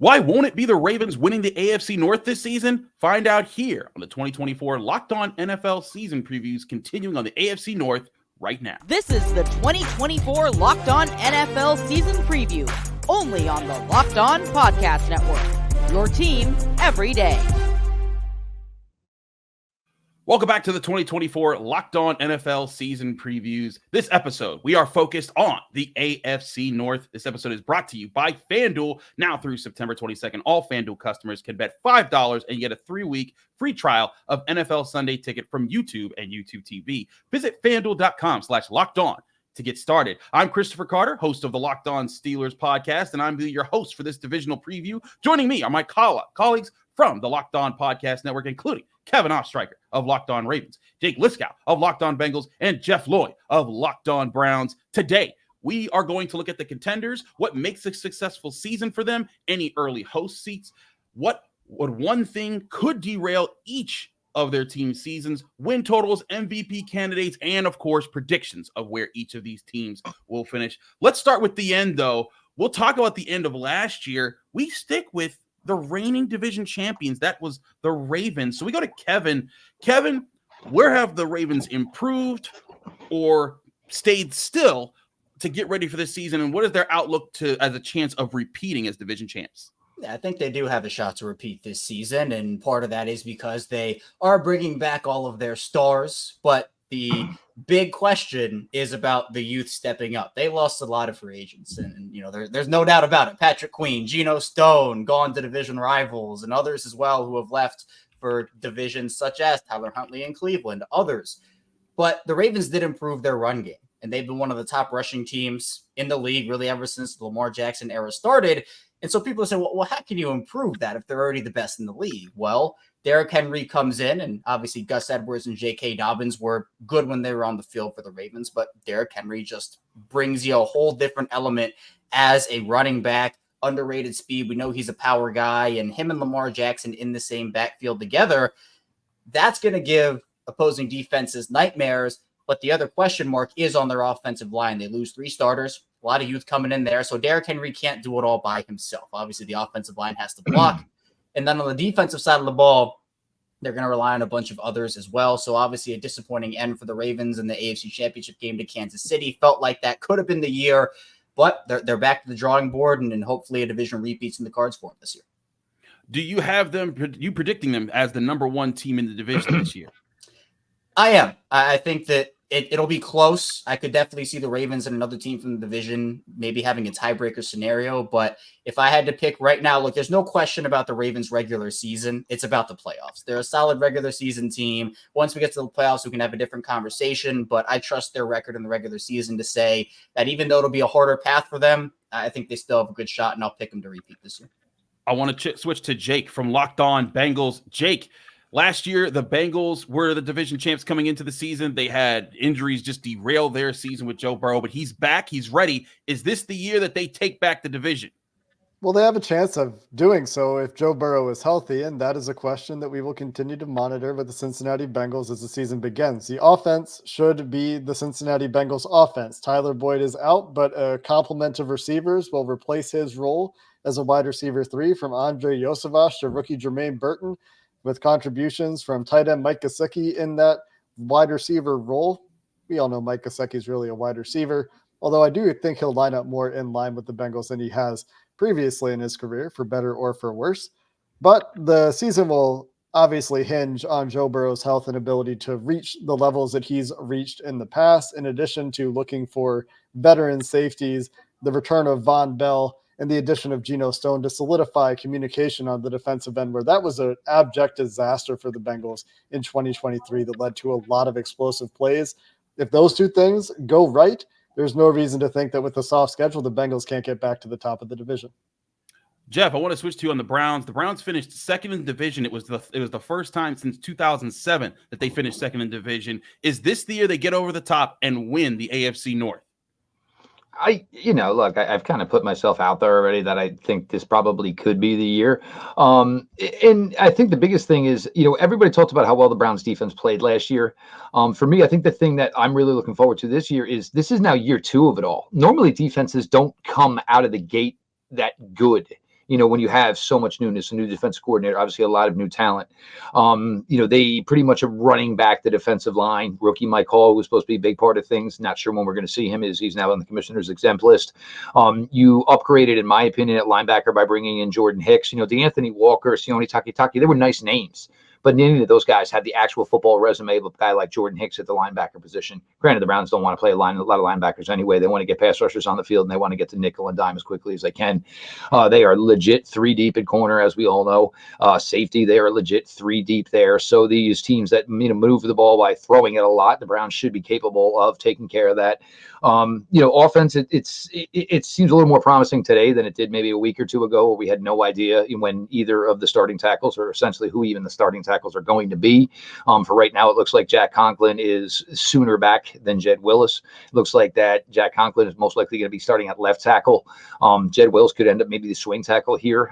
Why won't it be the Ravens winning the AFC North this season? Find out here on the 2024 Locked On NFL season previews, continuing on the AFC North right now. This is the 2024 Locked On NFL season preview, only on the Locked On Podcast Network. Your team every day. Welcome back to the 2024 Locked On NFL season previews. This episode, we are focused on the AFC North. This episode is brought to you by FanDuel. Now through September 22nd, all FanDuel customers can bet $5 and get a 3-week free trial of NFL Sunday Ticket from YouTube and YouTube TV. Visit FanDuel.com/LockedOn to get started. I'm Christopher Carter, host of the Locked On Steelers podcast, and I'm your host for this divisional preview. Joining me are my colleagues from the Locked On Podcast Network, including Kevin Ostreicher of Locked On Ravens, Jake Liskow of Locked On Bengals, and Jeff Lloyd of Locked On Browns. Today, we are going to look at the contenders, what makes a successful season for them, any early host seats, what one thing could derail each of their team seasons, win totals, MVP candidates, and of course, predictions of where each of these teams will finish. Let's start with the end, though. We'll talk about the end of last year. We stick with the reigning division champions. That was the Ravens. So we go to Kevin. Kevin, where have the Ravens improved or stayed still to get ready for this season? And what is their outlook as a chance of repeating as division champs? I think they do have a shot to repeat this season. And part of that is because they are bringing back all of their stars. But the big question is about the youth stepping up. They lost a lot of free agents, and there's no doubt about it. Patrick Queen, Geno Stone, gone to division rivals, and others as well who have left for divisions such as Tyler Huntley in Cleveland, others. But the Ravens did improve their run game, and they've been one of the top rushing teams in the league really ever since the Lamar Jackson era started. And so people say, well, how can you improve that if they're already the best in the league? Well, Derrick Henry comes in, and obviously Gus Edwards and J.K. Dobbins were good when they were on the field for the Ravens, but Derrick Henry just brings you a whole different element as a running back, underrated speed. We know he's a power guy, and him and Lamar Jackson in the same backfield together, that's going to give opposing defenses nightmares. But the other question mark is on their offensive line. They lose 3 starters, a lot of youth coming in there, so Derrick Henry can't do it all by himself. Obviously, the offensive line has to block. And then on the defensive side of the ball, they're going to rely on a bunch of others as well. So obviously a disappointing end for the Ravens in the AFC Championship game to Kansas City. Felt like that could have been the year, but they're back to the drawing board, and hopefully a division repeats in the cards for them this year. Do you have you predicting them as the number 1 team in the division this year? I am. I think that it'll be close. I could definitely see the Ravens and another team from the division maybe having a tiebreaker scenario. But if I had to pick right now, look, there's no question about the Ravens regular season. It's about the playoffs. They're a solid regular season team. Once we get to the playoffs, we can have a different conversation. But I trust their record in the regular season to say that even though it'll be a harder path for them, I think they still have a good shot, and I'll pick them to repeat this year. I want to switch to Jake from Locked On Bengals. Jake, last year, the Bengals were the division champs coming into the season. They had injuries just derail their season with Joe Burrow, but he's back. He's ready. Is this the year that they take back the division? Well, they have a chance of doing so if Joe Burrow is healthy, and that is a question that we will continue to monitor with the Cincinnati Bengals as the season begins. The offense should be the Cincinnati Bengals offense. Tyler Boyd is out, but a complement of receivers will replace his role as a wide receiver 3 from Andre Yosevich to rookie Jermaine Burton, with contributions from tight end Mike Gesicki in that wide receiver role. We all know Mike Gesicki is really a wide receiver, although I do think he'll line up more in line with the Bengals than he has previously in his career, for better or for worse. But the season will obviously hinge on Joe Burrow's health and ability to reach the levels that he's reached in the past, in addition to looking for veteran safeties, the return of Von Bell, and the addition of Geno Stone to solidify communication on the defensive end, where that was an abject disaster for the Bengals in 2023 that led to a lot of explosive plays. If those 2 things go right, there's no reason to think that with the soft schedule, the Bengals can't get back to the top of the division. Jeff, I want to switch to you on the Browns. The Browns finished second in the division. It was the first time since 2007 that they finished second in division. Is this the year they get over the top and win the AFC North? I've kind of put myself out there already that I think this probably could be the year. And I think the biggest thing is, everybody talked about how well the Browns defense played last year. For me, I think the thing that I'm really looking forward to this year is this is now year 2 of it all. Normally defenses don't come out of the gate that good. when you have so much newness, a new defensive coordinator, obviously a lot of new talent. They pretty much are running back the defensive line. Rookie Mike Hall was supposed to be a big part of things. Not sure when we're going to see him. He's now on the commissioner's exempt list. You upgraded, in my opinion, at linebacker by bringing in Jordan Hicks. DeAnthony Walker, Sione Takitaki, they were nice names. But neither of those guys had the actual football resume of a guy like Jordan Hicks at the linebacker position. Granted, the Browns don't want to play a lot of linebackers anyway. They want to get pass rushers on the field, and they want to get to nickel and dime as quickly as they can. They are legit 3 deep at corner, as we all know. Safety, they are legit 3 deep there. So these teams that move the ball by throwing it a lot, the Browns should be capable of taking care of that. Offense, it seems a little more promising today than it did maybe a week or two ago, where we had no idea when either of the starting tackles, or essentially who even the starting tackles are going to be. For right now, it looks like Jack Conklin is sooner back than Jed Willis. It looks like that Jack Conklin is most likely going to be starting at left tackle. Jed Willis could end up maybe the swing tackle here.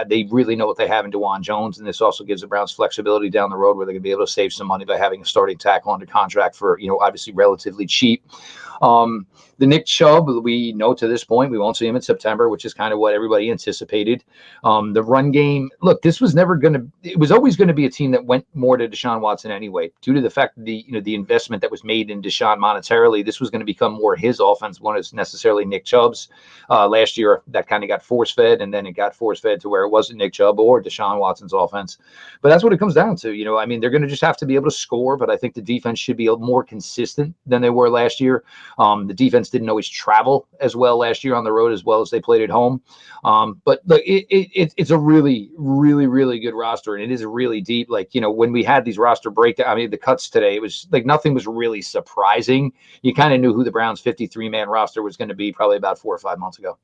They really know what they have in DeJuan Jones, and this also gives the Browns flexibility down the road where they're going to be able to save some money by having a starting tackle under contract for, obviously relatively cheap. The Nick Chubb, we know to this point, we won't see him in September, which is kind of what everybody anticipated. The run game, look, this was it was always going to be a team that went more to Deshaun Watson anyway, due to the fact that the investment that was made in Deshaun monetarily. This was going to become more his offense, one is necessarily Nick Chubb's. Last year, that kind of got force-fed, and then it got force-fed to where it wasn't Nick Chubb or Deshaun Watson's offense. But that's what it comes down to. They're going to just have to be able to score, but I think the defense should be more consistent than they were last year. The defense didn't always travel as well last year on the road as well as they played at home. But look, it's a really, really, really good roster, and it is really deep. When we had these roster breakdown, the cuts today, it was like nothing was really surprising. You kind of knew who the Browns' 53-man roster was going to be probably about 4 or 5 months ago.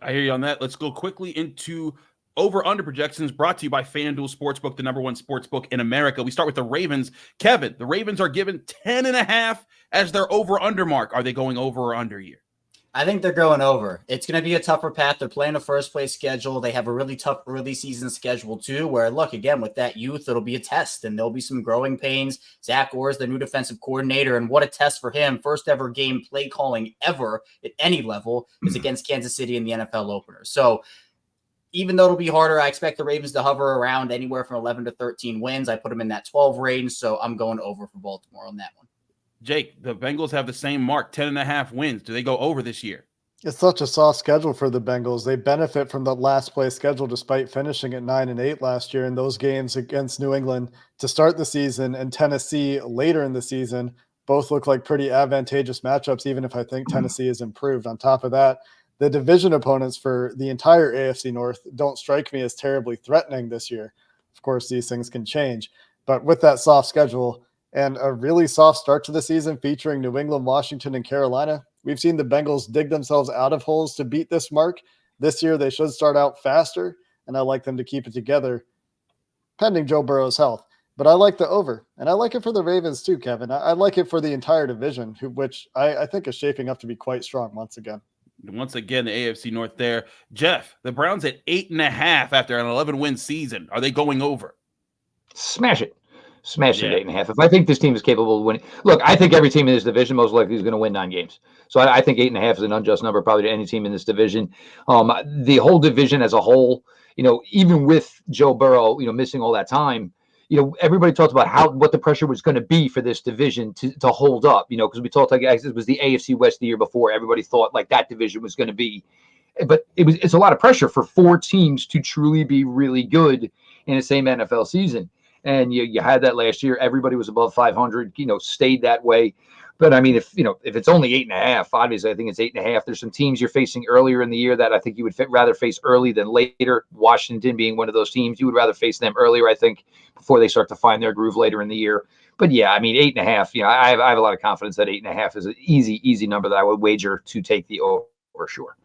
I hear you on that. Let's go quickly into over-under projections brought to you by FanDuel Sportsbook, the #1 sportsbook in America. We start with the Ravens. Kevin, the Ravens are given 10.5 as their over-under mark. Are they going over or under here? I think they're going over. It's going to be a tougher path. They're playing a first-place schedule. They have a really tough early season schedule, too, where, look, again, with that youth, it'll be a test, and there'll be some growing pains. Zach Orr is the new defensive coordinator, and what a test for him. First-ever game play calling ever at any level is against Kansas City in the NFL opener. So even though it'll be harder, I expect the Ravens to hover around anywhere from 11 to 13 wins. I put them in that 12 range, so I'm going over for Baltimore on that one. Jake, the Bengals have the same mark, 10.5 wins. Do they go over this year? It's such a soft schedule for the Bengals. They benefit from the last place schedule despite finishing at 9-8 last year in those games against New England to start the season and Tennessee later in the season. Both look like pretty advantageous matchups, even if I think Tennessee is improved. On top of that, the division opponents for the entire AFC North don't strike me as terribly threatening this year. Of course, these things can change. But with that soft schedule and a really soft start to the season featuring New England, Washington, and Carolina, we've seen the Bengals dig themselves out of holes to beat this mark. This year, they should start out faster, and I like them to keep it together, pending Joe Burrow's health. But I like the over, and I like it for the Ravens too, Kevin. I like it for the entire division, which I think is shaping up to be quite strong once again. Once again, the AFC North there. Jeff, the Browns at 8.5 after an 11-win season. Are they going over? Smash it. Smash it 8.5. If I think this team is capable of winning, look, I think every team in this division most likely is going to win 9 games. So I think 8.5 is an unjust number probably to any team in this division. The whole division as a whole, even with Joe Burrow, missing all that time, everybody talked about what the pressure was going to be for this division to hold up, because we talked like it was the AFC West the year before. Everybody thought like that division was going to be, but it's a lot of pressure for 4 teams to truly be really good in the same NFL season. And you had that last year. Everybody was above 500, stayed that way. But I mean, if it's only 8.5, obviously I think it's 8.5. There's some teams you're facing earlier in the year that I think you would rather face early than later. Washington being one of those teams, you would rather face them earlier, I think, before they start to find their groove later in the year. But yeah, I mean, 8.5. I have a lot of confidence that 8.5 is an easy number that I would wager to take the over for sure.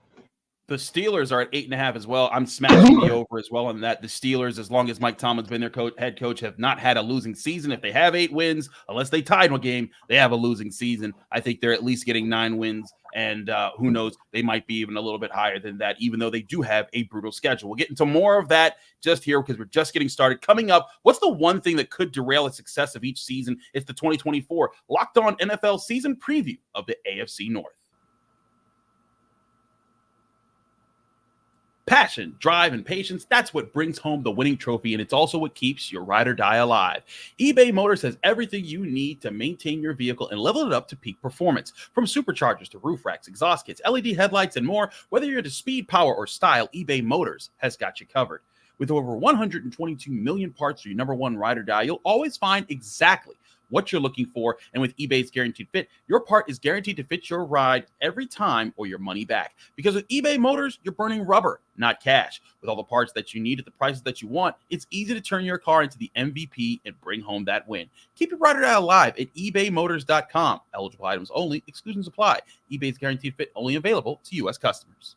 The Steelers are at 8.5 as well. I'm smashing the over as well on that. The Steelers, as long as Mike Tomlin's been their head coach, have not had a losing season. If they have 8 wins, unless they tied one game, they have a losing season. I think they're at least getting 9 wins, and who knows, they might be even a little bit higher than that, even though they do have a brutal schedule. We'll get into more of that just here because we're just getting started. Coming up, what's the one thing that could derail the success of each season? It's the 2024 Locked On NFL season preview of the AFC North. Passion, drive, and patience, that's what brings home the winning trophy, and it's also what keeps your ride or die alive. eBay Motors has everything you need to maintain your vehicle and level it up to peak performance. From superchargers to roof racks, exhaust kits, LED headlights, and more, whether you're into speed, power, or style, eBay Motors has got you covered. With over 122 million parts for your number one ride or die, you'll always find exactly what you're looking for. And with eBay's Guaranteed Fit, your part is guaranteed to fit your ride every time or your money back. Because with eBay Motors, you're burning rubber, not cash. With all the parts that you need at the prices that you want, it's easy to turn your car into the MVP and bring home that win. Keep your ride or die alive at ebaymotors.com. Eligible items only. Exclusions apply. eBay's Guaranteed Fit only available to U.S. customers.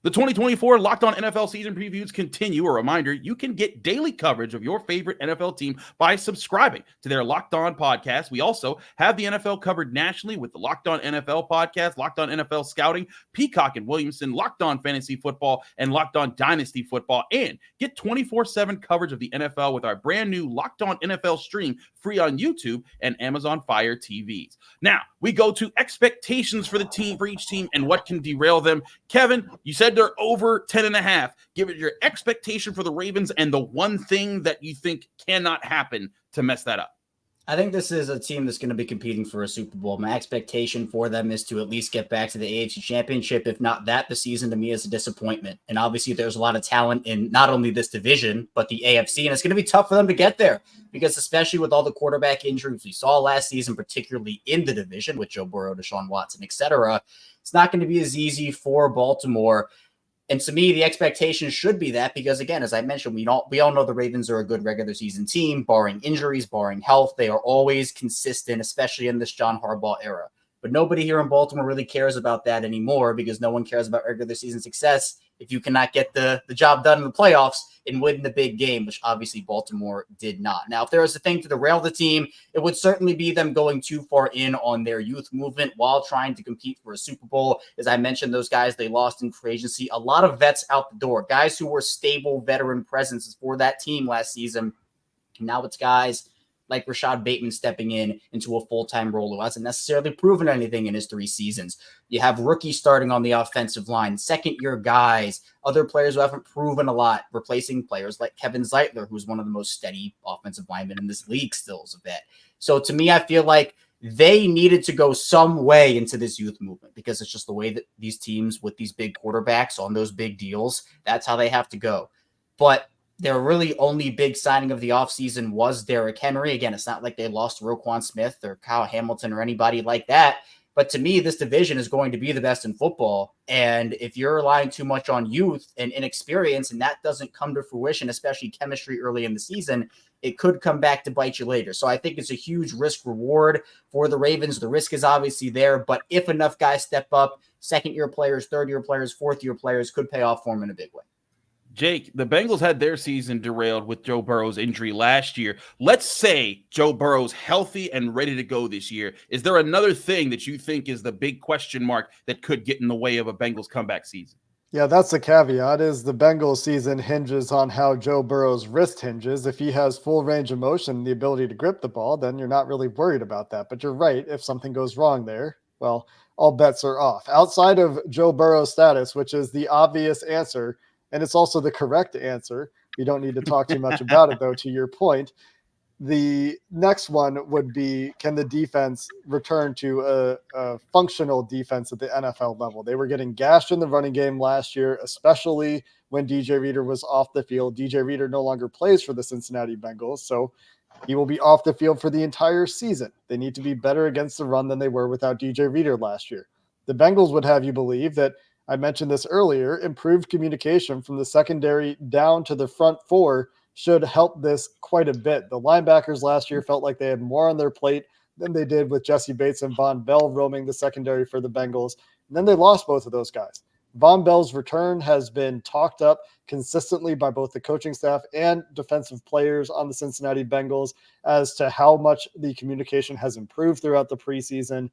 The 2024 Locked On NFL season previews continue. A reminder, you can get daily coverage of your favorite NFL team by subscribing to their Locked On podcast. We also have the NFL covered nationally with the Locked On NFL podcast, Locked On NFL Scouting, Peacock and Williamson, Locked On Fantasy Football, and Locked On Dynasty Football. And get 24/7 coverage of the NFL with our brand new Locked On NFL stream, free on YouTube and Amazon Fire TVs. Now, we go to expectations for each team and what can derail them. Kevin, you said they're over 10.5. Give it your expectation for the Ravens and the one thing that you think cannot happen to mess that up. I think this is a team that's going to be competing for a Super Bowl. My expectation for them is to at least get back to the AFC Championship. If not that, the season to me is a disappointment. And obviously there's a lot of talent in not only this division, but the AFC. And it's going to be tough for them to get there because especially with all the quarterback injuries we saw last season, particularly in the division with Joe Burrow, Deshaun Watson, etc., it's not going to be as easy for Baltimore. And to me, the expectation should be that because, again, as I mentioned, we all know the Ravens are a good regular season team, barring injuries, barring health. They are always consistent, especially in this John Harbaugh era. But nobody here in Baltimore really cares about that anymore because no one cares about regular season success if you cannot get the job done in the playoffs and win the big game, which obviously Baltimore did not. Now, if there was a thing to derail the team, it would certainly be them going too far in on their youth movement while trying to compete for a Super Bowl. As I mentioned, those guys they lost in free agency, a lot of vets out the door, guys who were stable veteran presences for that team last season. Now it's guys like Rashad Bateman stepping into a full-time role who hasn't necessarily proven anything in his 3 seasons. You have rookies starting on the offensive line, second-year guys, other players who haven't proven a lot, replacing players like Kevin Zeitler, who's one of the most steady offensive linemen in this league still as a vet. So to me, I feel like they needed to go some way into this youth movement because it's just the way that these teams with these big quarterbacks on those big deals, that's how they have to go. But their really only big signing of the offseason was Derrick Henry. Again, it's not like they lost Roquan Smith or Kyle Hamilton or anybody like that. But to me, this division is going to be the best in football. And if you're relying too much on youth and inexperience and that doesn't come to fruition, especially chemistry early in the season, it could come back to bite you later. So I think it's a huge risk reward for the Ravens. The risk is obviously there, but if enough guys step up, second-year players, third-year players, fourth-year players could pay off for them in a big way. Jake, the Bengals had their season derailed with Joe Burrow's injury last year. Let's say Joe Burrow's healthy and ready to go this year. Is there another thing that you think is the big question mark that could get in the way of a Bengals comeback season? Yeah, that's the caveat is the Bengals season hinges on how Joe Burrow's wrist hinges. If he has full range of motion, the ability to grip the ball, then you're not really worried about that. But you're right. If something goes wrong there, well, all bets are off. Outside of Joe Burrow's status, which is the obvious answer, and it's also the correct answer. We don't need to talk too much about it, though, to your point. The next one would be, can the defense return to a functional defense at the NFL level? They were getting gashed in the running game last year, especially when DJ Reader was off the field. DJ Reader no longer plays for the Cincinnati Bengals, so he will be off the field for the entire season. They need to be better against the run than they were without DJ Reader last year. The Bengals would have you believe that, I mentioned this earlier, improved communication from the secondary down to the front four should help this quite a bit. The linebackers last year felt like they had more on their plate than they did with Jesse Bates and Von Bell roaming the secondary for the Bengals. And then they lost both of those guys. Von Bell's return has been talked up consistently by both the coaching staff and defensive players on the Cincinnati Bengals as to how much the communication has improved throughout the preseason.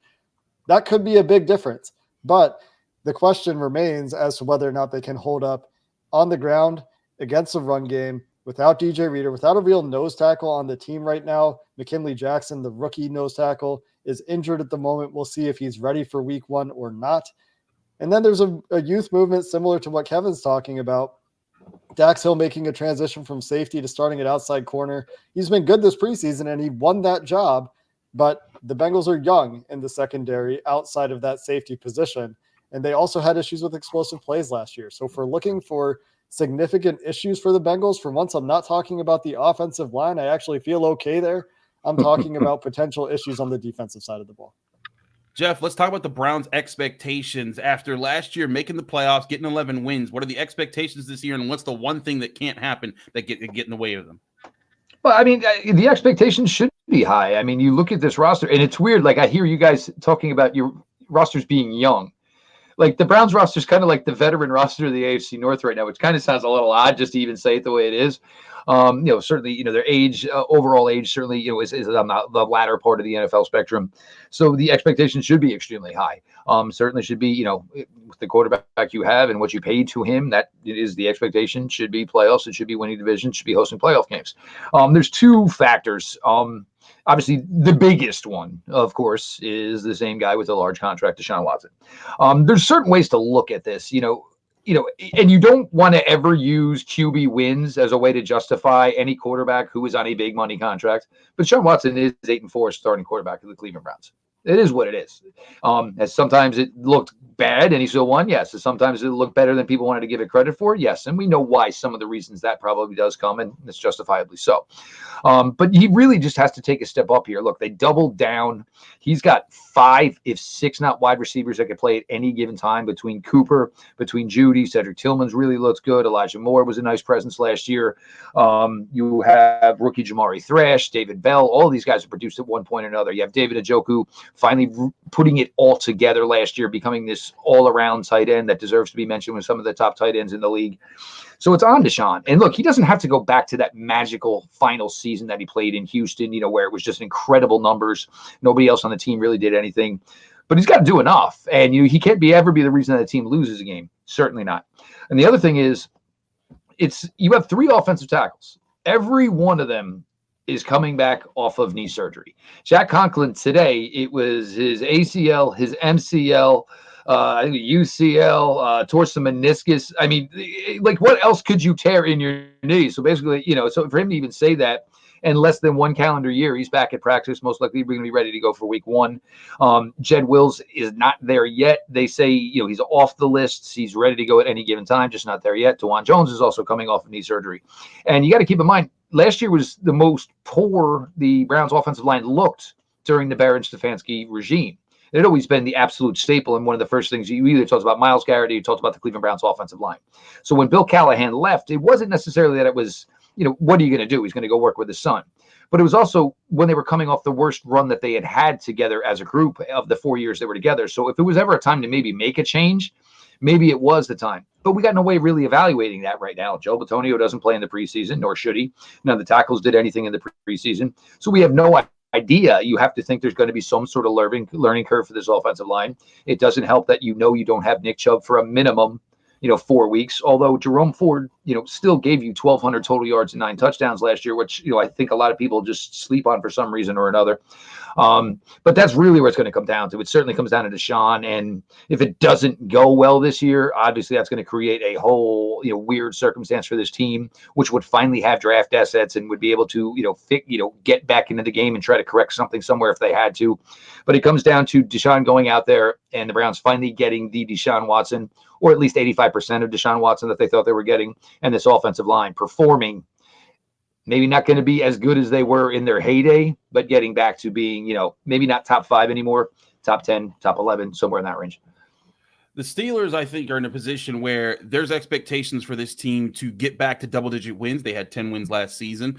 That could be a big difference. But the question remains as to whether or not they can hold up on the ground against the run game without DJ Reader, without a real nose tackle on the team right now. McKinley Jackson, the rookie nose tackle, is injured at the moment. We'll see if he's ready for week 1 or not. And then there's a youth movement similar to what Kevin's talking about. Dax Hill making a transition from safety to starting at outside corner. He's been good this preseason, and he won that job. But the Bengals are young in the secondary outside of that safety position. And they also had issues with explosive plays last year. So if we're looking for significant issues for the Bengals, for once, I'm not talking about the offensive line. I actually feel okay there. I'm talking about potential issues on the defensive side of the ball. Jeff, let's talk about the Browns' expectations after last year making the playoffs, getting 11 wins. What are the expectations this year, and what's the one thing that can't happen that get in the way of them? Well, I mean, the expectations should be high. I mean, you look at this roster, and it's weird. Like, I hear you guys talking about your rosters being young. Like, the Browns roster is kind of like the veteran roster of the AFC North right now, which kind of sounds a little odd just to even say it the way it is. Certainly, their age, overall age, certainly, is on the latter part of the NFL spectrum. So the expectation should be extremely high. Certainly should be, with the quarterback you have and what you paid to him, that is the expectation. Should be playoffs. It should be winning division. Should be hosting playoff games. There's two factors. Obviously, the biggest one, of course, is the same guy with a large contract, Deshaun Watson. There's certain ways to look at this, and you don't want to ever use QB wins as a way to justify any quarterback who is on a big money contract. But Deshaun Watson is 8-4 starting quarterback of the Cleveland Browns. It is what it is. As sometimes it looked bad and he still won, yes. As sometimes it looked better than people wanted to give it credit for, yes. And we know why some of the reasons that probably does come, and it's justifiably so. But he really just has to take a step up here. Look, they doubled down. He's got 5, if 6, not wide receivers that could play at any given time between Cooper, between Judy. Cedric Tillman's really looks good. Elijah Moore was a nice presence last year. You have rookie Jamari Thrash, David Bell. All these guys have produced at one point or another. You have David Njoku finally putting it all together last year, becoming this all-around tight end that deserves to be mentioned with some of the top tight ends in the league. So it's on Deshaun. And look, he doesn't have to go back to that magical final season that he played in Houston, where it was just incredible numbers. Nobody else on the team really did anything. But he's got to do enough. And he can't ever be the reason that the team loses a game. Certainly not. And the other thing is, you have 3 offensive tackles. Every one of them is coming back off of knee surgery. Jack Conklin today, it was his ACL, his MCL, UCL, tore some meniscus. I mean, like, what else could you tear in your knee? So basically, so for him to even say that in less than 1 calendar year, he's back at practice. Most likely going to be ready to go for week 1. Jed Wills is not there yet. They say, he's off the lists. He's ready to go at any given time, just not there yet. DeJuan Jones is also coming off of knee surgery. And you got to keep in mind, last year was the most poor the Browns offensive line looked during the Barron Stefanski regime. It had always been the absolute staple, and one of the first things you either talked about Myles Garrett or you talked about the Cleveland Browns offensive line. So when Bill Callahan left, it wasn't necessarily that it was, what are you going to do? He's going to go work with his son. But it was also when they were coming off the worst run that they had together as a group of the 4 years they were together. So if it was ever a time to maybe make a change, maybe it was the time. But we got no way of really evaluating that right now. Joe Bitonio doesn't play in the preseason, nor should he. None of the tackles did anything in the preseason. So we have no idea. You have to think there's going to be some sort of learning curve for this offensive line. It doesn't help that you don't have Nick Chubb for a minimum 4 weeks, although Jerome Ford, still gave you 1,200 total yards and 9 touchdowns last year, which, I think a lot of people just sleep on for some reason or another. But that's really where it's going to come down to. It certainly comes down to Deshaun. And if it doesn't go well this year, obviously that's going to create a whole, weird circumstance for this team, which would finally have draft assets and would be able to, get back into the game and try to correct something somewhere if they had to. But it comes down to Deshaun going out there and the Browns finally getting the Deshaun Watson, or at least 85% of Deshaun Watson that they thought they were getting, and this offensive line performing. Maybe not going to be as good as they were in their heyday, but getting back to being, maybe not top 5 anymore, top 10, top 11, somewhere in that range. The Steelers, I think, are in a position where there's expectations for this team to get back to double-digit wins. They had 10 wins last season.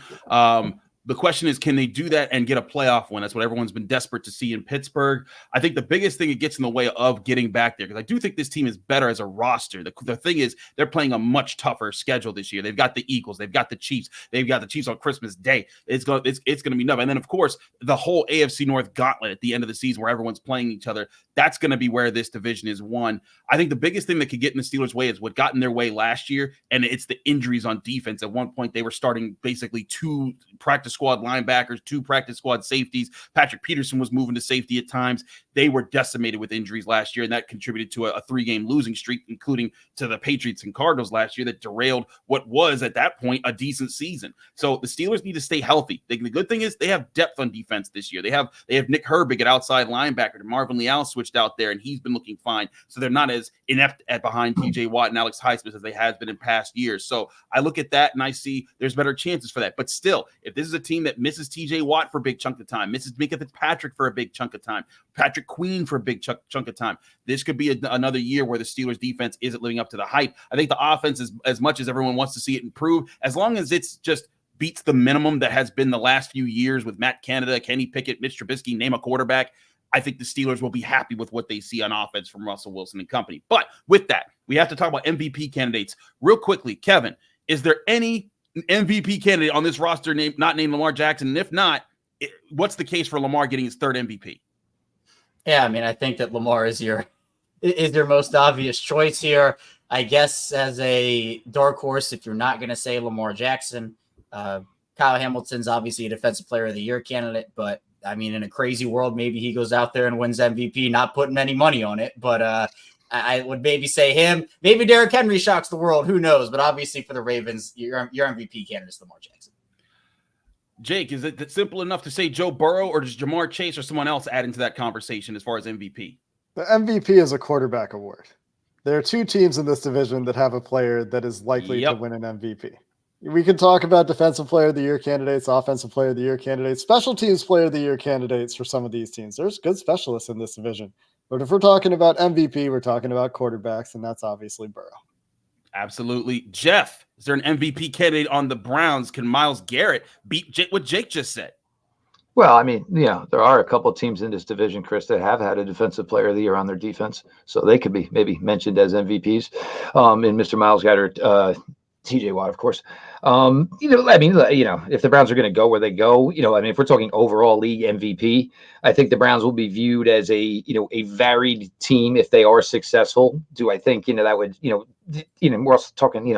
The question is, can they do that and get a playoff win? That's what everyone's been desperate to see in Pittsburgh. I think the biggest thing that gets in the way of getting back there, because I do think this team is better as a roster. The thing is, they're playing a much tougher schedule this year. They've got the Eagles. They've got the Chiefs. They've got the Chiefs on Christmas Day. It's going to be nuts. And then, of course, the whole AFC North gauntlet at the end of the season where everyone's playing each other. That's going to be where this division is won. I think the biggest thing that could get in the Steelers' way is what got in their way last year, and it's the injuries on defense. At one point, they were starting basically 2 practice squad linebackers, 2 practice squad safeties. Patrick Peterson was moving to safety at times. they were decimated with injuries last year, and that contributed to a 3-game losing streak, including to the Patriots and Cardinals last year, that derailed what was at that point a decent season. So the Steelers need to stay healthy. The good thing is they have depth on defense this year. They have Nick Herbig at outside linebacker, and Marvin Leal switched out there, and he's been looking fine. So they're not as inept at behind TJ Watt and Alex Highsmith as they have been in past years. So I look at that and I see there's better chances for that. But still, if this is a team that misses TJ Watt for a big chunk of time, misses Micah Fitzpatrick for a big chunk of time, Patrick Queen for a big chunk of time, this could be another year where the Steelers defense isn't living up to the hype. I think the offense is, as much as everyone wants to see it improve, as long as it's just beats the minimum that has been the last few years with Matt Canada, Kenny Pickett, Mitch Trubisky, name a quarterback, I think the Steelers will be happy with what they see on offense from Russell Wilson and company. But with that, we have to talk about MVP candidates real quickly. Kevin, is there any MVP candidate on this roster not named Lamar Jackson? And if not, what's the case for Lamar getting his 3rd MVP? Yeah, I mean, I think that Lamar is your most obvious choice here. I guess as a dark horse, if you're not going to say Lamar Jackson, Kyle Hamilton's obviously a Defensive Player of the Year candidate, but I mean, in a crazy world, maybe he goes out there and wins MVP, not putting any money on it. But I would maybe say him. Maybe Derrick Henry shocks the world. Who knows? But obviously for the Ravens, your MVP candidate is Lamar Jackson. Jake, is it simple enough to say Joe Burrow, or does Jamar Chase or someone else add into that conversation as far as MVP? The MVP is a quarterback award. There are 2 teams in this division that have a player that is likely to win an MVP. We can talk about Defensive Player of the Year candidates, Offensive Player of the Year candidates, Special Teams Player of the Year candidates for some of these teams. There's good specialists in this division. But if we're talking about MVP, we're talking about quarterbacks, and that's obviously Burrow. Absolutely. Jeff, is there an MVP candidate on the Browns? Can Myles Garrett beat what Jake just said? Well, I mean, yeah, there are a couple of teams in this division, Chris, that have had a Defensive Player of the Year on their defense, so they could be maybe mentioned as MVPs. In Mr. Myles Garrett, TJ Watt, of course. I mean, if the Browns are going to go where they go, I mean, if we're talking overall league MVP, I think the Browns will be viewed as a varied team if they are successful. Do I think, that would, we're also talking,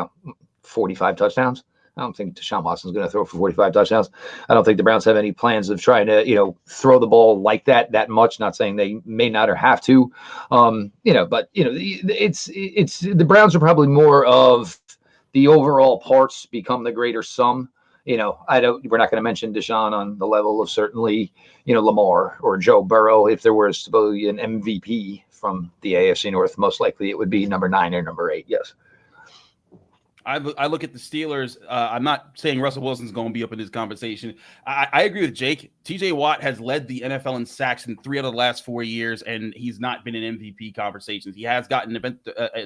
45 touchdowns. I don't think Deshaun Watson's going to throw for 45 touchdowns. I don't think the Browns have any plans of trying to, throw the ball like that much. Not saying they may not or have to, but it's the Browns are probably more of the overall parts become the greater sum. We're not going to mention Deshaun on the level of certainly, Lamar or Joe Burrow. If there was to be an MVP from the AFC North, most likely it would be number 9 or number 8. Yes. I look at the Steelers. I'm not saying Russell Wilson's going to be up in this conversation. I agree with Jake. TJ Watt has led the NFL in sacks in 3 out of the last 4 years, and he's not been in MVP conversations. He has gotten a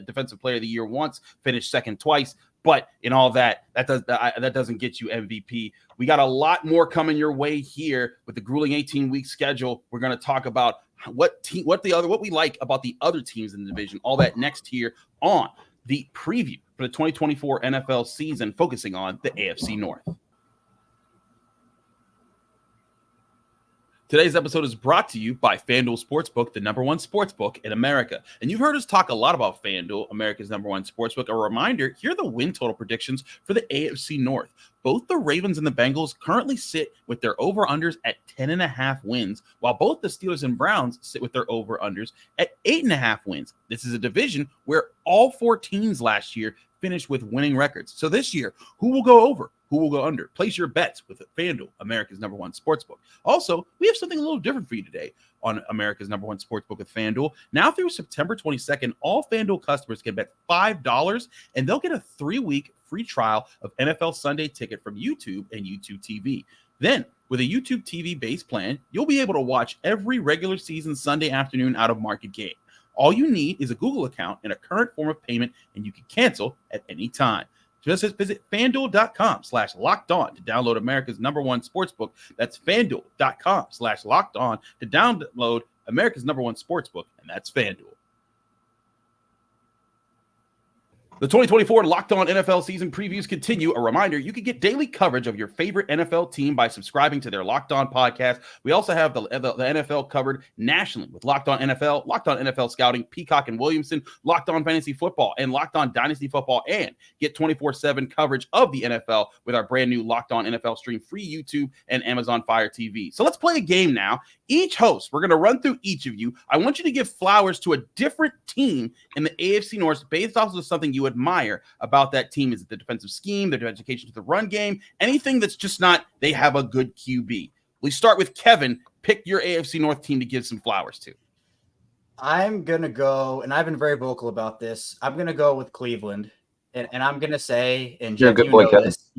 Defensive Player of the Year once, finished second twice, but in all that doesn't get you MVP. We got a lot more coming your way here with the grueling 18-week schedule. We're going to talk about what we like about the other teams in the division. All that next here on the preview for the 2024 NFL season, focusing on the AFC North. Today's episode is brought to you by FanDuel Sportsbook, the #1 sportsbook in America. And you've heard us talk a lot about FanDuel, America's #1 sportsbook. A reminder, here are the win total predictions for the AFC North. Both the Ravens and the Bengals currently sit with their over-unders at 10.5 wins, while both the Steelers and Browns sit with their over-unders at 8.5 wins. This is a division where all 4 teams last year finished with winning records. So this year, who will go over? Who will go under? Place your bets with FanDuel, America's #1 sportsbook. Also, we have something a little different for you today on America's #1 sportsbook with FanDuel. Now through September 22nd, all FanDuel customers can bet $5 and they'll get a 3-week free trial of NFL Sunday Ticket from YouTube and YouTube TV. Then, with a YouTube TV base plan, you'll be able to watch every regular season Sunday afternoon out of market game. All you need is a Google account and a current form of payment, and you can cancel at any time. Just visit FanDuel.com/lockedon to download America's #1 sportsbook. That's FanDuel.com/lockedon to download America's #1 sportsbook, and that's FanDuel. The 2024 Locked On NFL season previews continue. A reminder, you can get daily coverage of your favorite NFL team by subscribing to their Locked On podcast. We also have the NFL covered nationally with Locked On NFL, Locked On NFL Scouting, Peacock and Williamson, Locked On Fantasy Football, and Locked On Dynasty Football, and get 24/7 coverage of the NFL with our brand new Locked On NFL stream, free YouTube and Amazon Fire TV. So let's play a game now. Each host, we're going to run through each of you. I want you to give flowers to a different team in the AFC North based off of something you admire about that team. Is it the defensive scheme, their dedication to the run game, anything that's just not they have a good QB? We start with Kevin. Pick your AFC North team to give some flowers to. I'm going to go, and I've been very vocal about this, I'm going to go with Cleveland. And I'm going to say, and Jeff,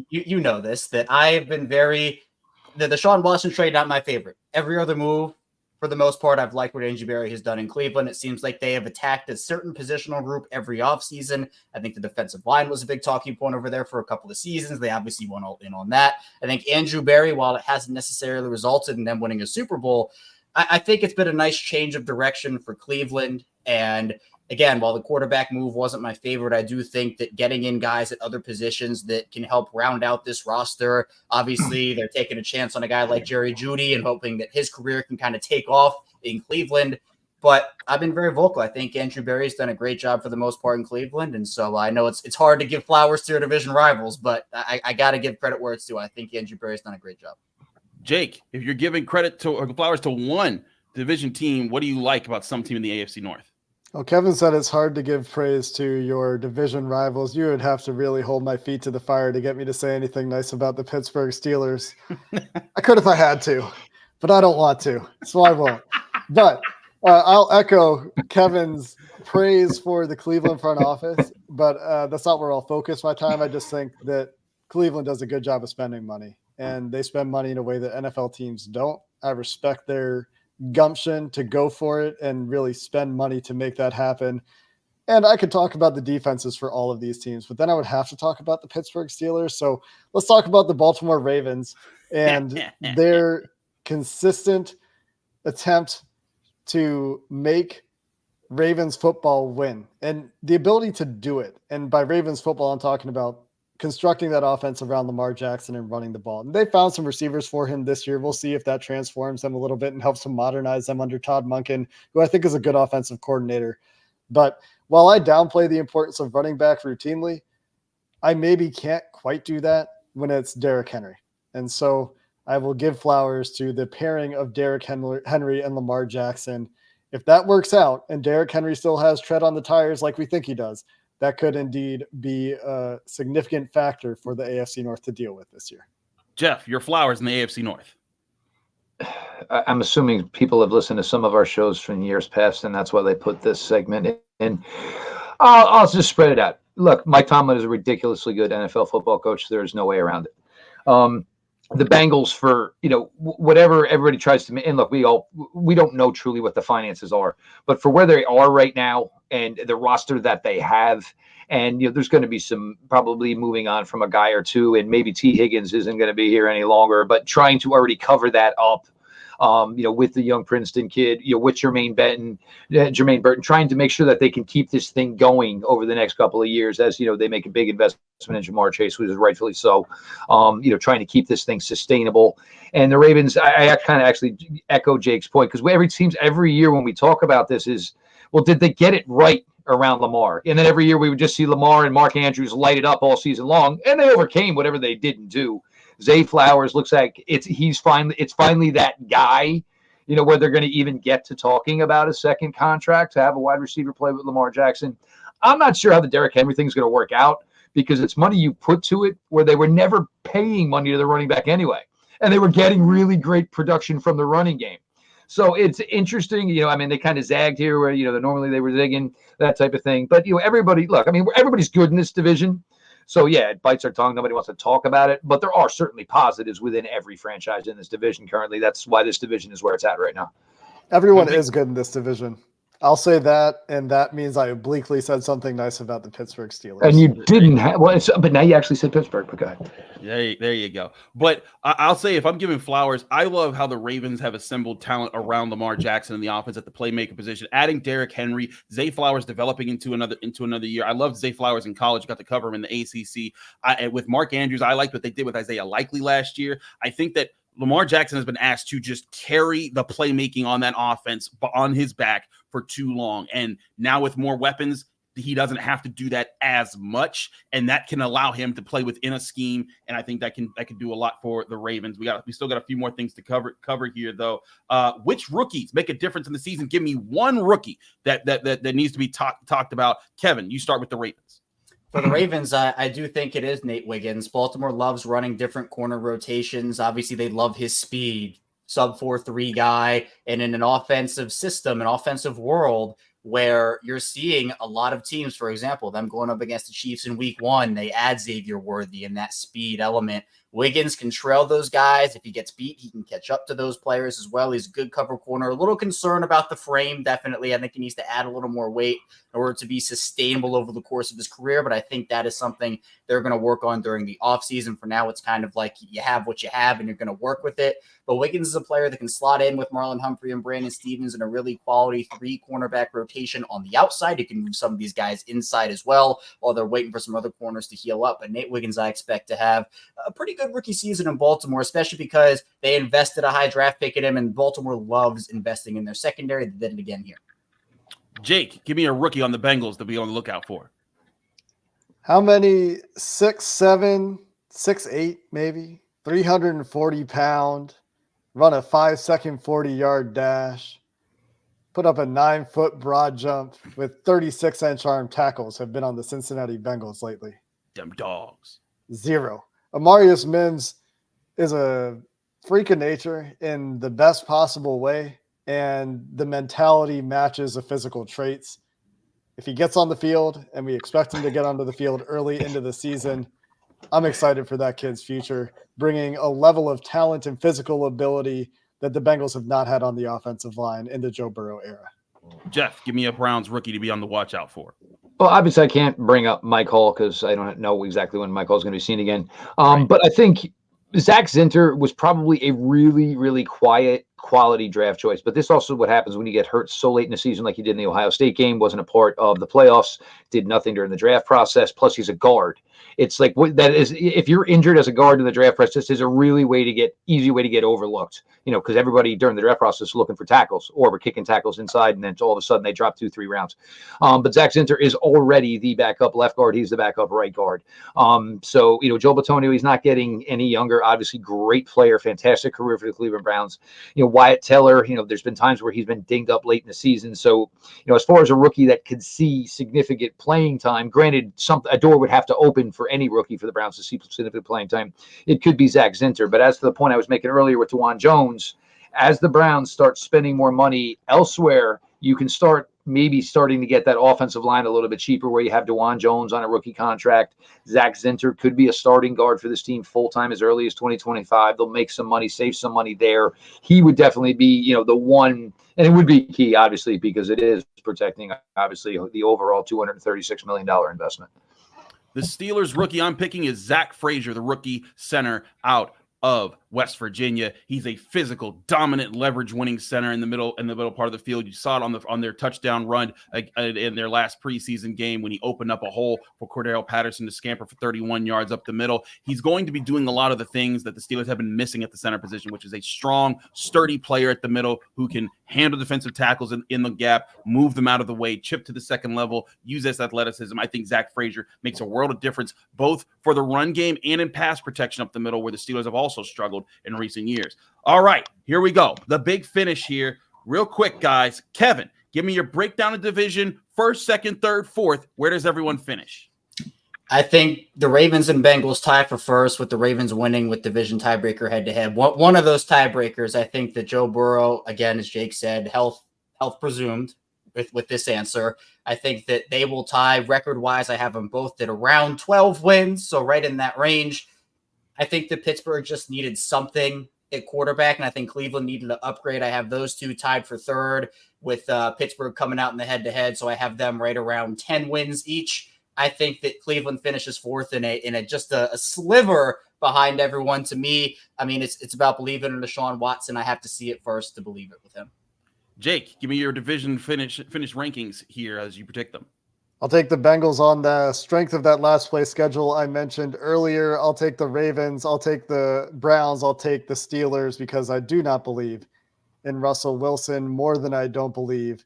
you know this, that I've been the Sean Watson trade, not my favorite. Every other move, for the most part, I've liked what Andrew Berry has done in Cleveland. It seems like they have attacked a certain positional group every offseason. I think the defensive line was a big talking point over there for a couple of seasons. They obviously went all in on that. I think Andrew Berry, while it hasn't necessarily resulted in them winning a Super Bowl, I think it's been a nice change of direction for Cleveland. And again, while the quarterback move wasn't my favorite, I do think that getting in guys at other positions that can help round out this roster. Obviously, they're taking a chance on a guy like Jerry Jeudy and hoping that his career can kind of take off in Cleveland. But I've been very vocal. I think Andrew Berry's done a great job for the most part in Cleveland. And so I know it's hard to give flowers to your division rivals, but I got to give credit where it's due. I think Andrew Berry's done a great job. Jake, if you're giving credit to or flowers to one division team, what do you like about some team in the AFC North? Well, Kevin said it's hard to give praise to your division rivals. You would have to really hold my feet to the fire to get me to say anything nice about the Pittsburgh Steelers. I could if I had to, but I don't want to, so I won't. But I'll echo Kevin's praise for the Cleveland front office, but that's not where I'll focus my time. I just think that Cleveland does a good job of spending money, and they spend money in a way that NFL teams don't. I respect their gumption to go for it and really spend money to make that happen. And I could talk about the defenses for all of these teams, but then I would have to talk about the Pittsburgh Steelers. So let's talk about the Baltimore Ravens and their consistent attempt to make Ravens football win and the ability to do it. And by Ravens football, I'm talking about constructing that offense around Lamar Jackson and running the ball. And they found some receivers for him this year. We'll see if that transforms them a little bit and helps to modernize them under Todd Monken, who I think is a good offensive coordinator. But while I downplay the importance of running back routinely, I maybe can't quite do that when it's Derrick Henry. And so I will give flowers to the pairing of Derrick Henry and Lamar Jackson. If that works out and Derrick Henry still has tread on the tires like we think he does, that could indeed be a significant factor for the AFC North to deal with this year. Jeff, your flowers in the AFC North. I'm assuming people have listened to some of our shows from years past, and that's why they put this segment in. I'll just spread it out. Look, Mike Tomlin is a ridiculously good NFL football coach. There's no way around it. The Bengals, for whatever everybody tries to, and look, we don't know truly what the finances are, but for where they are right now and the roster that they have, and there's going to be some probably moving on from a guy or two, and maybe T. Higgins isn't going to be here any longer, but trying to already cover that up, with the young Princeton kid, with Jermaine Burton, trying to make sure that they can keep this thing going over the next couple of years as, they make a big investment in Jamar Chase, which is rightfully so, trying to keep this thing sustainable. And the Ravens, I kind of actually echo Jake's point, because every year when we talk about this is, well, did they get it right around Lamar? And then every year we would just see Lamar and Mark Andrews light it up all season long, and they overcame whatever they didn't do. Zay Flowers looks like it's finally that guy, where they're going to even get to talking about a second contract to have a wide receiver play with Lamar Jackson. I'm not sure how the Derrick Henry thing is going to work out, because it's money you put to it where they were never paying money to the running back anyway, and they were getting really great production from the running game. So it's interesting, they kind of zagged here where, normally they were zigging, that type of thing. But, everybody's good in this division. So, yeah, it bites our tongue. Nobody wants to talk about it. But there are certainly positives within every franchise in this division currently. That's why this division is where it's at right now. Everyone is good in this division. I'll say that, and that means I obliquely said something nice about the Pittsburgh Steelers. And you didn't have but now you actually said Pittsburgh. But go ahead. There you go. But I'll say, if I'm giving flowers, I love how the Ravens have assembled talent around Lamar Jackson in the offense at the playmaker position, adding Derrick Henry, Zay Flowers developing into another year. I loved Zay Flowers in college, got to cover him in the ACC. With Mark Andrews, I liked what they did with Isaiah Likely last year. I think that Lamar Jackson has been asked to just carry the playmaking on that offense on his back for too long. And now with more weapons, he doesn't have to do that as much, and that can allow him to play within a scheme. And I think that can do a lot for the Ravens. We still got a few more things to cover here, though. Which rookies make a difference in the season? Give me one rookie that needs to be talked about. Kevin, you start with the Ravens. For the Ravens, I do think it is Nate Wiggins. Baltimore loves running different corner rotations. Obviously, they love his speed, sub 4.3 guy, and in an offensive system, an offensive world where you're seeing a lot of teams, for example, them going up against the Chiefs in week 1, they add Xavier Worthy and that speed element. Wiggins can trail those guys. If he gets beat, he can catch up to those players as well. He's a good cover corner. A little concern about the frame, definitely. I think he needs to add a little more weight in order to be sustainable over the course of his career, but I think that is something they're going to work on during the offseason. For now, it's kind of like you have what you have and you're going to work with it. But Wiggins is a player that can slot in with Marlon Humphrey and Brandon Stevens in a really quality 3 cornerback rotation on the outside. He can move some of these guys inside as well while they're waiting for some other corners to heal up. But Nate Wiggins, I expect to have a pretty good rookie season in Baltimore, especially because they invested a high draft pick in him, and Baltimore loves investing in their secondary. They did it again here. Jake, give me a rookie on the Bengals to be on the lookout for. How many 6'7", 6'8", maybe 340-pound, run a 5-second 40-yard dash, put up a 9-foot broad jump with 36-inch arm tackles have been on the Cincinnati Bengals lately? Them dogs. 0. Amarius Mims is a freak of nature in the best possible way, and the mentality matches the physical traits. If he gets on the field, and we expect him to get onto the field early into the season, I'm excited for that kid's future, bringing a level of talent and physical ability that the Bengals have not had on the offensive line in the Joe Burrow era. Jeff, give me a Browns rookie to be on the watch out for. Well, obviously, I can't bring up Mike Hall because I don't know exactly when Mike Hall is going to be seen again. Right. But I think Zach Zinter was probably a really, really quiet, quality draft choice. But this also what happens when you get hurt so late in the season, like he did in the Ohio State game, wasn't a part of the playoffs, did nothing during the draft process. Plus, he's a guard. It's like that is if you're injured as a guard in the draft process, this is a really easy way to get overlooked. Because everybody during the draft process is looking for tackles or we're kicking tackles inside, and then all of a sudden they drop 2-3 rounds. But Zach Zinter is already the backup left guard. He's the backup right guard. So Joe Bitonio, he's not getting any younger. Obviously, great player, fantastic career for the Cleveland Browns. Wyatt Teller. There's been times where he's been dinged up late in the season. So as far as a rookie that could see significant playing time, granted, a door would have to open for any rookie for the Browns to see significant playing time. It could be Zach Zinter. But as to the point I was making earlier with DeJuan Jones, as the Browns start spending more money elsewhere, you can start starting to get that offensive line a little bit cheaper where you have DeJuan Jones on a rookie contract. Zach Zinter could be a starting guard for this team full-time as early as 2025. They'll make some money, save some money there. He would definitely be, the one, and it would be key, obviously, because it is protecting, obviously, the overall $236 million investment. The Steelers rookie I'm picking is Zach Frazier, the rookie center out of West Virginia. He's a physical, dominant, leverage-winning center in the middle part of the field. You saw it on their touchdown run in their last preseason game when he opened up a hole for Cordell Patterson to scamper for 31 yards up the middle. He's going to be doing a lot of the things that the Steelers have been missing at the center position, which is a strong, sturdy player at the middle who can handle defensive tackles in the gap, move them out of the way, chip to the second level, use this athleticism. I think Zach Frazier makes a world of difference both for the run game and in pass protection up the middle, where the Steelers have also struggled in recent years. All right, here we go. The big finish here. Real quick, guys. Kevin, give me your breakdown of division. First, second, third, fourth. Where does everyone finish? I think the Ravens and Bengals tie for first, with the Ravens winning with division tiebreaker head-to-head. One of those tiebreakers, I think that Joe Burrow, again, as Jake said, health presumed with this answer. I think that they will tie record-wise. I have them both at around 12 wins, so right in that range. I think that Pittsburgh just needed something at quarterback, and I think Cleveland needed to upgrade. I have those two tied for third with Pittsburgh coming out in the head-to-head, so I have them right around 10 wins each. I think that Cleveland finishes fourth in a just a sliver behind everyone. To me, I mean, it's about believing in Deshaun Watson. I have to see it first to believe it with him. Jake, give me your division finish rankings here as you predict them. I'll take the Bengals on the strength of that last place schedule I mentioned earlier. I'll take the Ravens. I'll take the Browns. I'll take the Steelers because I do not believe in Russell Wilson more than I don't believe.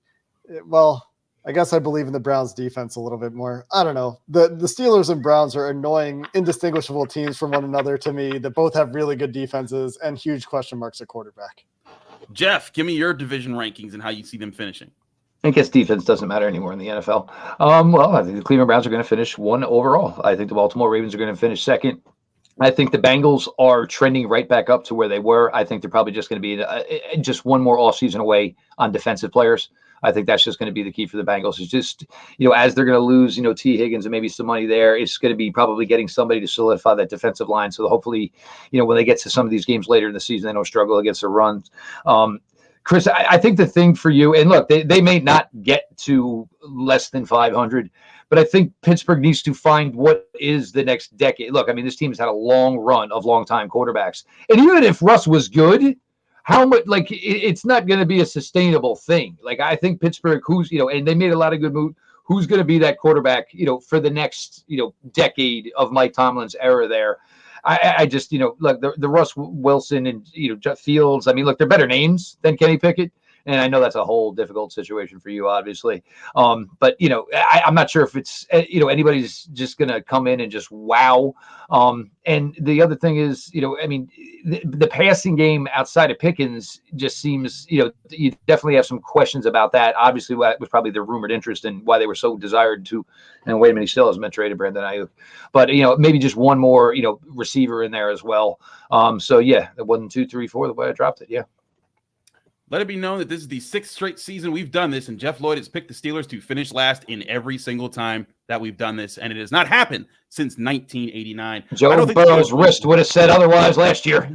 Well, I guess I believe in the Browns defense a little bit more. I don't know. The Steelers and Browns are annoying, indistinguishable teams from one another to me that both have really good defenses and huge question marks at quarterback. Jeff, give me your division rankings and how you see them finishing. I guess defense doesn't matter anymore in the NFL. Well, I think the Cleveland Browns are going to finish one overall. I think the Baltimore Ravens are going to finish second. I think the Bengals are trending right back up to where they were. I think they're probably just going to be just one more offseason away on defensive players. I think that's just going to be the key for the Bengals. It's just, as they're going to lose, T. Higgins and maybe some money there, it's going to be probably getting somebody to solidify that defensive line. So hopefully, when they get to some of these games later in the season, they don't struggle against the runs. Chris, I think the thing for you, and look, they may not get to less than 500, but I think Pittsburgh needs to find what is the next decade. Look, I mean, this team has had a long run of long-time quarterbacks. And even if Russ was good, how much, it's not going to be a sustainable thing. I think Pittsburgh, and they made a lot of good moves, who's going to be that quarterback, for the next, decade of Mike Tomlin's era there. I just, look, the Russ Wilson and, Jeff Fields, I mean, look, they're better names than Kenny Pickett. And I know that's a whole difficult situation for you, obviously. But, I'm not sure if it's, anybody's just going to come in and just wow. And the other thing is, I mean, the passing game outside of Pickens just seems, you definitely have some questions about that. Obviously, that was probably their rumored interest and why they were so desired to. And wait a minute, he still hasn't been traded, Brandon Ayuk. But, maybe just one more, receiver in there as well. So, yeah, it wasn't 2, 3, 4 the way I dropped it. Yeah. Let it be known that this is the 6th straight season we've done this, and Jeff Lloyd has picked the Steelers to finish last in every single time that we've done this, and it has not happened since 1989. Joe Burrow's wrist would have said otherwise last year.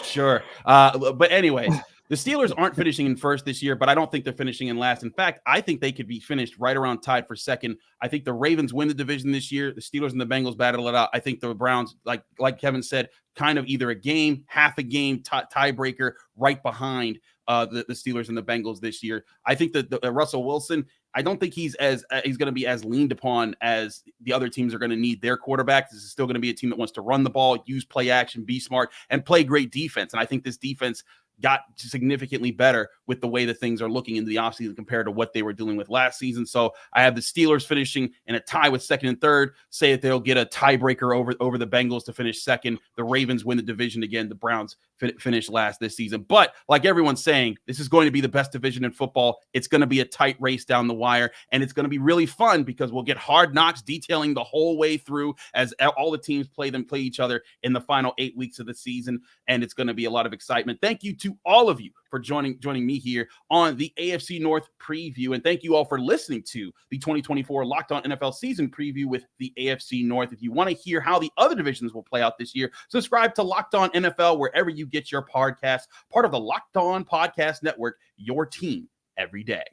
Sure. But anyways, the Steelers aren't finishing in first this year, but I don't think they're finishing in last. In fact, I think they could be finished right around tied for second. I think the Ravens win the division this year. The Steelers and the Bengals battle it out. I think the Browns, like Kevin said, kind of either a game, half a game, tiebreaker right behind the Steelers and the Bengals this year. I think that Russell Wilson, I don't think he's going to be as leaned upon as the other teams are going to need their quarterbacks. This is still going to be a team that wants to run the ball, use play action, be smart, and play great defense. And I think this defense got significantly better with the way that things are looking into the offseason compared to what they were dealing with last season. So I have the Steelers finishing in a tie with second and third. Say that they'll get a tiebreaker over the Bengals to finish second. The Ravens win the division again. The Browns finish last this season. But like everyone's saying, this is going to be the best division in football. It's going to be a tight race down the wire, and it's going to be really fun because we'll get Hard Knocks detailing the whole way through as all the teams play each other in the final 8 weeks of the season, and it's going to be a lot of excitement. Thank you to all of you for joining me here on the AFC North preview, and thank you all for listening to the 2024 Locked On NFL season preview with the AFC North. If you want to hear how the other divisions will play out this year, subscribe to Locked On NFL wherever you get your podcasts, part of the Locked On Podcast Network, your team every day.